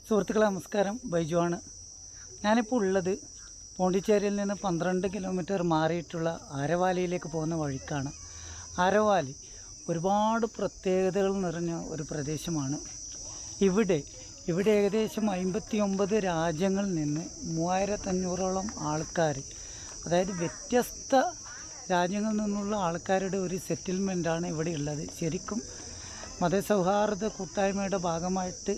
സുഹൃത്തുക്കളെ നമസ്കാരം, ബൈജുവാണ്. ഞാനിപ്പോൾ ഉള്ളത് പോണ്ടിച്ചേരിയിൽ നിന്ന് 12 കിലോമീറ്റർ മാറിയിട്ടുള്ള ആരവാലിയിലേക്ക് പോകുന്ന വഴിക്കാണ്. ആരവാലി ഒരുപാട് പ്രത്യേകതകൾ നിറഞ്ഞ ഒരു പ്രദേശമാണ്. ഇവിടെ ഏകദേശം 59 രാജ്യങ്ങളിൽ നിന്ന് 3500ഓളം ആൾക്കാർ, അതായത് വ്യത്യസ്ത രാജ്യങ്ങളിൽ നിന്നുള്ള ആൾക്കാരുടെ ഒരു സെറ്റിൽമെൻറ്റാണ് ഇവിടെ ഉള്ളത്. ശരിക്കും മതസൗഹാർദ്ദ കൂട്ടായ്മയുടെ ഭാഗമായിട്ട്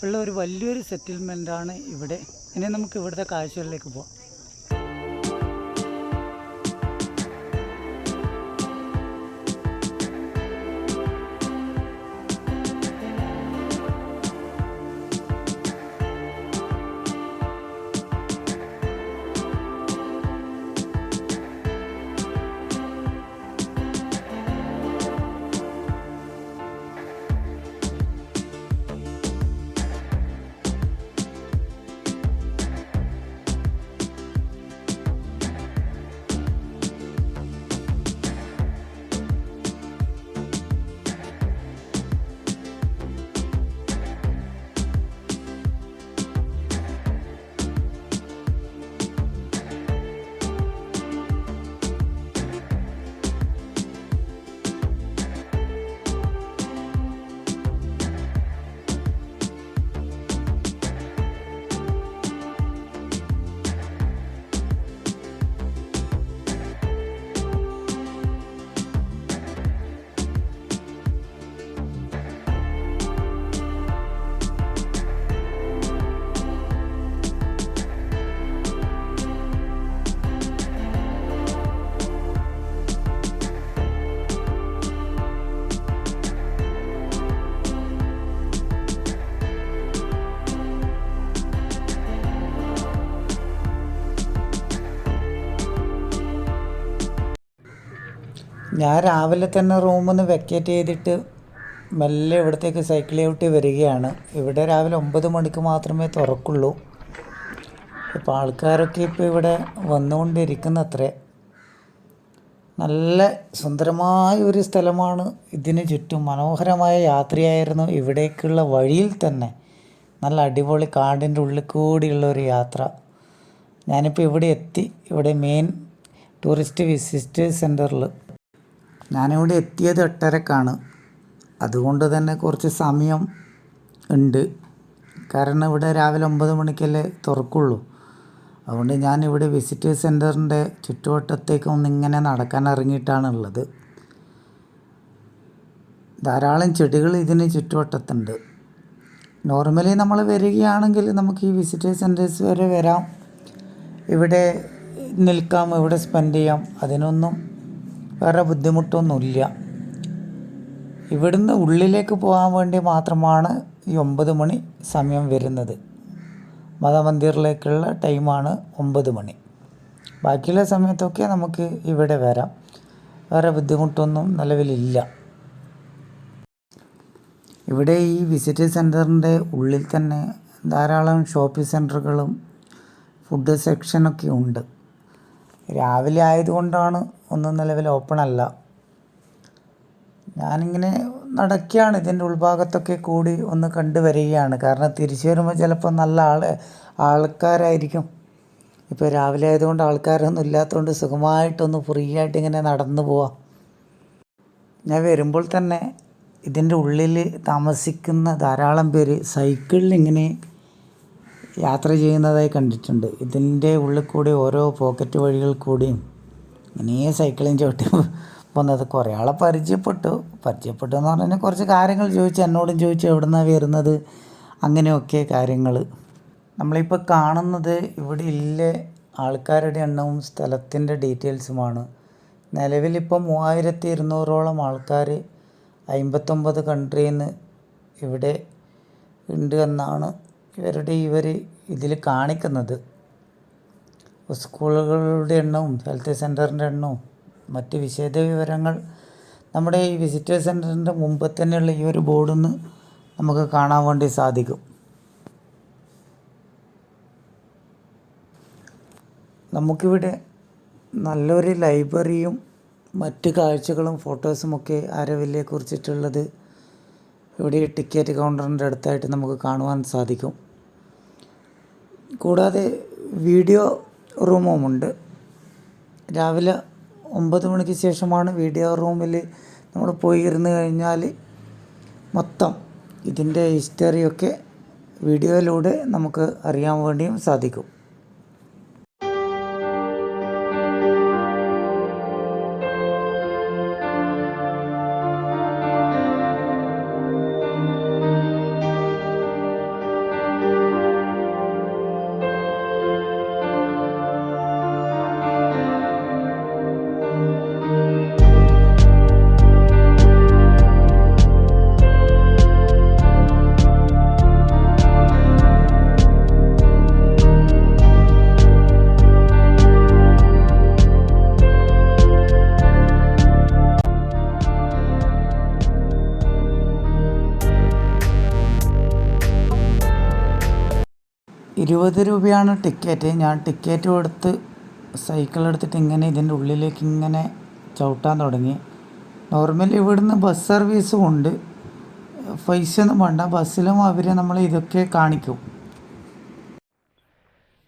ഉള്ള ഒരു വലിയൊരു സെറ്റിൽമെൻറ്റാണ് ഇവിടെ. ഇനി നമുക്ക് ഇവിടുത്തെ കാഴ്ചകളിലേക്ക് പോകാം. ഞാൻ രാവിലെ തന്നെ റൂമിൽ നിന്ന് വെക്കേറ്റ് ചെയ്തിട്ട് മെല്ലെ ഇവിടത്തേക്ക് സൈക്കിൾ ചവിട്ടി വരികയാണ്. ഇവിടെ രാവിലെ 9 മണിക്ക് മാത്രമേ തുറക്കുള്ളൂ. ഇപ്പോൾ ആൾക്കാരൊക്കെ ഇപ്പോൾ ഇവിടെ വന്നുകൊണ്ടിരിക്കുന്നത്രേ. നല്ല സുന്ദരമായ ഒരു സ്ഥലമാണ്. ഇതിന് ചുറ്റും മനോഹരമായ യാത്രയായിരുന്നു. ഇവിടേക്കുള്ള വഴിയിൽ തന്നെ നല്ല അടിപൊളി കാടിൻ്റെ ഉള്ളിൽ കൂടിയുള്ള ഒരു യാത്ര. ഞാനിപ്പോൾ ഇവിടെ എത്തി. ഇവിടെ മെയിൻ ടൂറിസ്റ്റ് വിസിറ്റേഴ്സ് സെൻറ്ററിൽ ഞാനിവിടെ എത്തിയത് 8:30-ക്കാണ്. അതുകൊണ്ട് തന്നെ കുറച്ച് സമയം ഉണ്ട്. കാരണം ഇവിടെ രാവിലെ 9 മണിക്കല്ലേ തുറക്കുള്ളൂ. അതുകൊണ്ട് ഞാനിവിടെ വിസിറ്റേഴ്സ് സെൻറ്ററിൻ്റെ ചുറ്റുവട്ടത്തേക്ക് ഒന്നിങ്ങനെ നടക്കാൻ ഇറങ്ങിയിട്ടാണുള്ളത്. ധാരാളം ചെടികൾ ഇതിന് ചുറ്റുവട്ടത്തുണ്ട്. നോർമലി നമ്മൾ വരികയാണെങ്കിൽ നമുക്ക് ഈ വിസിറ്റേഴ്സ് സെൻറ്റേഴ്സ് വരെ വരാം, ഇവിടെ നിൽക്കാം, ഇവിടെ സ്പെൻഡ് ചെയ്യാം. അതിനൊന്നും വേറെ ബുദ്ധിമുട്ടൊന്നുമില്ല. ഇവിടുന്ന് ഉള്ളിലേക്ക് പോകാൻ വേണ്ടി മാത്രമാണ് ഈ 9 മണി സമയം വരുന്നത്. മതമന്ദിറിലേക്കുള്ള ടൈമാണ് 9 മണി. ബാക്കിയുള്ള സമയത്തൊക്കെ നമുക്ക് ഇവിടെ വരാം. വേറെ ബുദ്ധിമുട്ടൊന്നും നിലവിലില്ല. ഇവിടെ ഈ വിസിറ്റേഴ്സ് സെൻറ്ററിൻ്റെ ഉള്ളിൽ തന്നെ ധാരാളം ഷോപ്പിംഗ് സെൻറ്ററുകളും ഫുഡ് സെക്ഷനൊക്കെ ഉണ്ട്. രാവിലെ ആയതുകൊണ്ടാണ് ഒന്നും നിലവിൽ ഓപ്പൺ അല്ല. ഞാനിങ്ങനെ നടക്കുകയാണ്, ഇതിൻ്റെ ഉൾഭാഗത്തൊക്കെ കൂടി ഒന്ന് കണ്ടുവരികയാണ്. കാരണം തിരിച്ചു വരുമ്പോൾ ചിലപ്പോൾ നല്ല ആൾക്കാരായിരിക്കും. ഇപ്പോൾ രാവിലെ ആയതുകൊണ്ട് ആൾക്കാരൊന്നും ഇല്ലാത്തതുകൊണ്ട് സുഖമായിട്ടൊന്ന് ഫ്രീ ആയിട്ട് ഇങ്ങനെ നടന്നു പോവാം. ഞാൻ വരുമ്പോൾ തന്നെ ഇതിൻ്റെ ഉള്ളിൽ താമസിക്കുന്ന ധാരാളം പേര് സൈക്കിളിൽ ഇങ്ങനെ യാത്ര ചെയ്യുന്നതായി കണ്ടിട്ടുണ്ട്. ഇതിൻ്റെ ഉള്ളിൽ കൂടി ഓരോ പോക്കറ്റ് വഴികൾ കൂടിയും ഇങ്ങനെ സൈക്കിളും ചവിട്ടി പോകുന്നത്. കുറേ ആളെ പരിചയപ്പെട്ടു എന്ന് പറഞ്ഞാൽ കുറച്ച് കാര്യങ്ങൾ ചോദിച്ചു, എന്നോടും ചോദിച്ചു എവിടെ നിന്നാണ് വരുന്നത്, അങ്ങനെയൊക്കെ കാര്യങ്ങൾ. നമ്മളിപ്പോൾ കാണുന്നത് ഇവിടെ ഇല്ല ആൾക്കാരുടെ എണ്ണവും സ്ഥലത്തിൻ്റെ ഡീറ്റെയിൽസുമാണ്. നിലവിലിപ്പോൾ 3200ഓളം ആൾക്കാർ 59 കൺട്രിയിൽ നിന്ന് ഇവിടെ ഉണ്ട് എന്നാണ് ഇവർ ഇതിൽ കാണിക്കുന്നത്. സ്കൂളുകളുടെ എണ്ണവും ഹെൽത്ത് സെൻറ്ററിൻ്റെ എണ്ണവും മറ്റ് വിശദ വിവരങ്ങൾ നമ്മുടെ ഈ വിസിറ്റേഴ്സ് സെൻറ്ററിൻ്റെ മുമ്പ് തന്നെയുള്ള ഈ ഒരു ബോർഡിൽ നിന്ന് നമുക്ക് കാണാൻ വേണ്ടി സാധിക്കും. നമുക്കിവിടെ നല്ലൊരു ലൈബ്രറിയും മറ്റ് കാഴ്ചകളും ഫോട്ടോസുമൊക്കെ ആരവല്ലിയെ കുറിച്ചിട്ടുള്ളത് ഇവിടെ ഈ ടിക്കറ്റ് കൗണ്ടറിൻ്റെ അടുത്തായിട്ട് നമുക്ക് കാണുവാൻ സാധിക്കും. കൂടാതെ വീഡിയോ റൂമുമുണ്ട്. രാവിലെ 9 മണിക്ക് ശേഷമാണ് വീഡിയോ റൂമിൽ നമ്മൾ പോയി ഇരുന്ന് കഴിഞ്ഞാൽ മൊത്തം ഇതിൻ്റെ ഹിസ്റ്ററിയൊക്കെ വീഡിയോയിലൂടെ നമുക്ക് അറിയാൻ വേണ്ടിയും സാധിക്കും. ₹20 ടിക്കറ്റ്. ഞാൻ ടിക്കറ്റും എടുത്ത് സൈക്കിളെടുത്തിട്ട് ഇങ്ങനെ ഇതിൻ്റെ ഉള്ളിലേക്ക് ഇങ്ങനെ ചവിട്ടാൻ തുടങ്ങി. നോർമലി ഇവിടുന്ന് ബസ് സർവീസും ഉണ്ട്. പൈസയൊന്നും വേണ്ട. ബസ്സിലും അവർ നമ്മളെ ഇതൊക്കെ കാണിക്കും.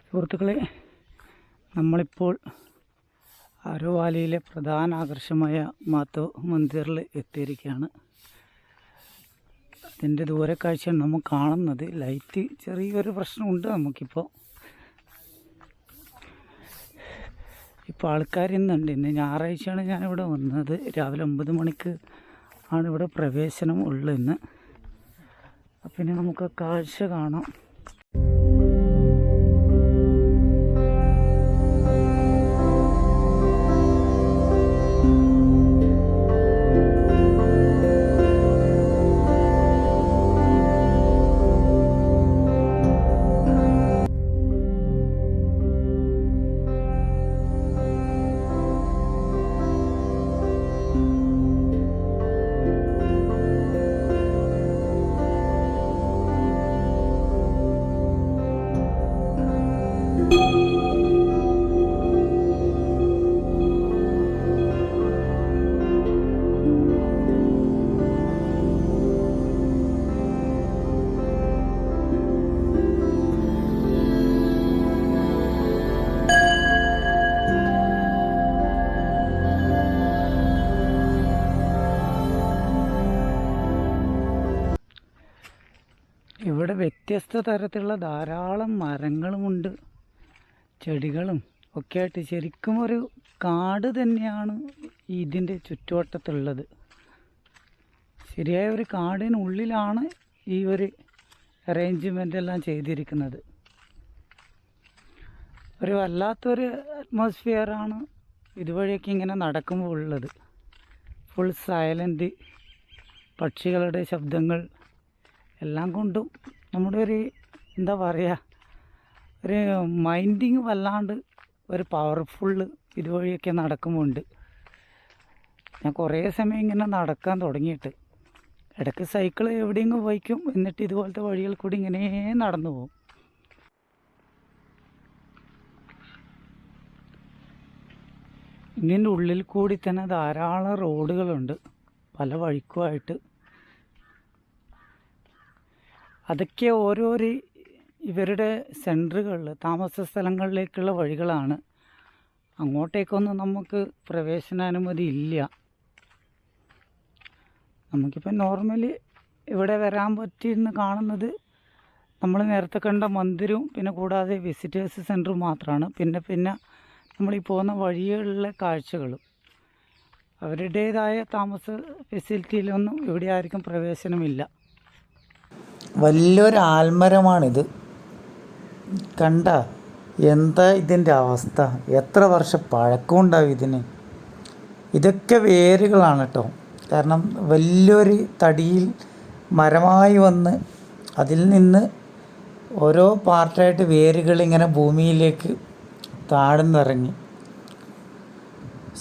സുഹൃത്തുക്കളെ, നമ്മളിപ്പോൾ ആരോവാലിയിലെ പ്രധാന ആകർഷമായ മാധവ് മന്ദിറിൽ എത്തിയിരിക്കുകയാണ്. അതിൻ്റെ ദൂരക്കാഴ്ചയാണ് നമ്മൾ കാണുന്നത്. ലൈറ്റ് ചെറിയൊരു പ്രശ്നമുണ്ട് നമുക്കിപ്പോൾ. ആൾക്കാർ ഇന്നുണ്ട്. ഇന്ന് ഞായറാഴ്ചയാണ് ഞാനിവിടെ വന്നത്. രാവിലെ 9 മണിക്ക് ആണ് ഇവിടെ പ്രവേശനം ഉള്ളത് ഇന്ന്. പിന്നെ നമുക്ക് കാഴ്ച കാണാം. ഇവിടെ വ്യത്യസ്ത തരത്തിലുള്ള ധാരാളം മരങ്ങളുമുണ്ട്, ചെടികളും ഒക്കെ ആയിട്ട് ശരിക്കും ഒരു കാട് തന്നെയാണ് ഇതിൻ്റെ ചുറ്റുവട്ടത്തുള്ളത്. ശരിയായ ഒരു കാടിനുള്ളിലാണ് ഈ ഒരു അറേഞ്ച്മെൻ്റ് എല്ലാം ചെയ്തിരിക്കുന്നത്. ഒരു വല്ലാത്തൊരു അറ്റ്മോസ്ഫിയറാണ് ഇതുവഴിയൊക്കെ ഇങ്ങനെ നടക്കുമ്പോൾ ഉള്ളത്. ഫുൾ സൈലൻ്റ്, പക്ഷികളുടെ ശബ്ദങ്ങൾ എല്ലാം കൊണ്ടും നമ്മുടെ ഒരു എന്താ പറയുക, ഒരു മൈൻഡിങ് വല്ലാണ്ട് ഒരു പവർഫുള്ള് ഇതുവഴിയൊക്കെ നടക്കുമ്പോൾ ഉണ്ട്. ഞാൻ കുറേ സമയം ഇങ്ങനെ നടക്കാൻ തുടങ്ങിയിട്ട്. ഇടയ്ക്ക് സൈക്കിൾ എവിടെയെങ്കിലും വയ്ക്കും, എന്നിട്ട് ഇതുപോലത്തെ വഴികൾ കൂടി ഇങ്ങനെ നടന്നു പോകും. ഇതിൻ്റെ ഉള്ളിൽ കൂടി തന്നെ ധാരാളം റോഡുകളുണ്ട് പല വഴിക്കുമായിട്ട്. അതൊക്കെ ഓരോരോ ഇവരുടെ സെൻറ്ററുകളിൽ, താമസ സ്ഥലങ്ങളിലേക്കുള്ള വഴികളാണ്. അങ്ങോട്ടേക്കൊന്നും നമുക്ക് പ്രവേശനാനുമതി ഇല്ല. നമുക്കിപ്പോൾ നോർമലി ഇവിടെ വരാൻ പറ്റിയെന്ന് കാണുന്നത് നമ്മൾ നേരത്തെ കണ്ട മന്ദിരവും പിന്നെ കൂടാതെ വിസിറ്റേഴ്സ് സെൻറ്ററും മാത്രമാണ്. പിന്നെ നമ്മളീ പോകുന്ന വഴികളിലെ കാഴ്ചകളും. അവരുടേതായ താമസ ഫെസിലിറ്റിയിലൊന്നും ഇവിടെ ആർക്കും പ്രവേശനമില്ല. വലിയൊരു ആൽമരമാണിത്. കണ്ട എന്താ ഇതിൻ്റെ അവസ്ഥ? എത്ര വർഷം പഴക്കമുണ്ടാവും ഇതിന്? ഇതൊക്കെ വേരുകളാണ് കേട്ടോ. കാരണം വലിയൊരു തടിയിൽ മരമായി വന്ന് അതിൽ നിന്ന് ഓരോ പാർട്ടായിട്ട് വേരുകൾ ഇങ്ങനെ ഭൂമിയിലേക്ക് താഴ്ന്നിറങ്ങി.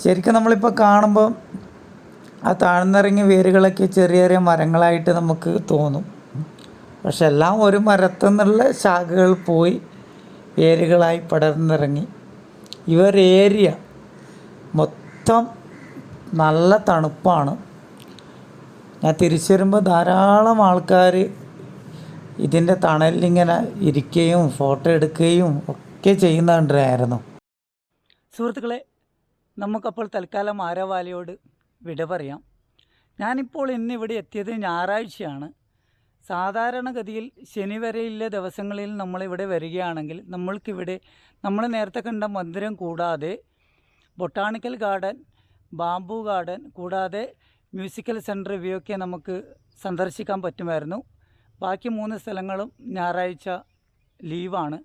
ശരിക്കും നമ്മളിപ്പോൾ കാണുമ്പോൾ ആ താഴ്ന്നിറങ്ങിയ വേരുകളൊക്കെ ചെറിയ ചെറിയ മരങ്ങളായിട്ട് നമുക്ക് തോന്നും. പക്ഷെ എല്ലാം ഒരു മരത്തിൽ നിന്നുള്ള ശാഖകൾ പോയി വേരുകളായി പടർന്നിറങ്ങി. ഏരിയ മൊത്തം നല്ല തണുപ്പാണ്. ഞാൻ തിരിച്ചു വരുമ്പോൾ ധാരാളം ആൾക്കാർ ഇതിൻ്റെ തണലിലിങ്ങനെ ഇരിക്കുകയും ഫോട്ടോ എടുക്കുകയും ഒക്കെ ചെയ്യുന്നുണ്ടായിരുന്നു. സുഹൃത്തുക്കളെ, നമുക്കപ്പോൾ തൽക്കാലം ആരവാലിയോട് വിട പറയാം. ഞാനിപ്പോൾ ഇന്നിവിടെ എത്തിയത് ഞായറാഴ്ചയാണ്. സാധാരണഗതിയിൽ ശനി വരെയുള്ള ദിവസങ്ങളിൽ നമ്മളിവിടെ വരികയാണെങ്കിൽ നമ്മൾ നേരത്തെ കണ്ട മന്ദിരം കൂടാതെ ബൊട്ടാണിക്കൽ ഗാർഡൻ, ബാംബു ഗാർഡൻ കൂടാതെ മ്യൂസിക്കൽ സെൻറ്റർ ഇവയൊക്കെ നമുക്ക് സന്ദർശിക്കാൻ പറ്റുമായിരുന്നു. ബാക്കി 3 സ്ഥലങ്ങളും ഞായറാഴ്ച ലീവാണ്.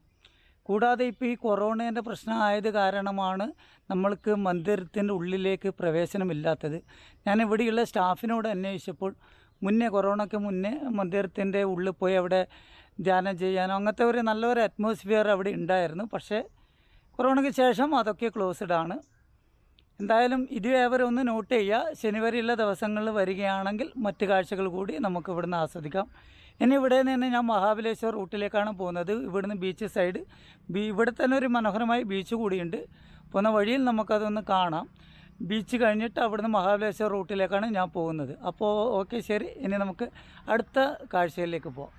കൂടാതെ ഇപ്പോൾ ഈ കൊറോണേൻ്റെ പ്രശ്നമായത് കാരണമാണ് നമ്മൾക്ക് മന്ദിരത്തിൻ്റെ ഉള്ളിലേക്ക് പ്രവേശനമില്ലാത്തത്. ഞാൻ ഇവിടെയുള്ള സ്റ്റാഫിനോട് അന്വേഷിച്ചപ്പോൾ കൊറോണയ്ക്ക് മുന്നേ മന്ദിരത്തിൻ്റെ ഉള്ളിൽ പോയി അവിടെ ധ്യാനം ചെയ്യാനോ അങ്ങനത്തെ ഒരു നല്ലൊരു അറ്റ്മോസ്ഫിയർ അവിടെ ഉണ്ടായിരുന്നു. പക്ഷേ കൊറോണയ്ക്ക് ശേഷം അതൊക്കെ ക്ലോസ്ഡ് ആണ്. എന്തായാലും ഇതുവരെ ഒന്ന് നോട്ട് ചെയ്യുക. ശനി വരെയുള്ള ദിവസങ്ങളിൽ വരികയാണെങ്കിൽ മറ്റ് കാഴ്ചകൾ കൂടി നമുക്ക് ഇവിടുന്ന് ആസ്വദിക്കാം. ഇനി ഇവിടെ നിന്ന് ഞാൻ മഹാബലേശ്വർ റൂട്ടിലേക്കാണ് പോകുന്നത്. ഇവിടുന്ന് ബീച്ച് സൈഡ് ഇവിടെ തന്നെ ഒരു മനോഹരമായ ബീച്ച് കൂടിയുണ്ട്. പോകുന്ന വഴിയിൽ നമുക്കതൊന്ന് കാണാം. ബീച്ച് കഴിഞ്ഞിട്ട് അവിടുന്ന് മഹാബലേശ്വർ റൂട്ടിലേക്കാണ് ഞാൻ പോകുന്നത്. അപ്പോൾ ഓക്കെ, ശരി. ഇനി നമുക്ക് അടുത്ത കാഴ്ചയിലേക്ക് പോകാം.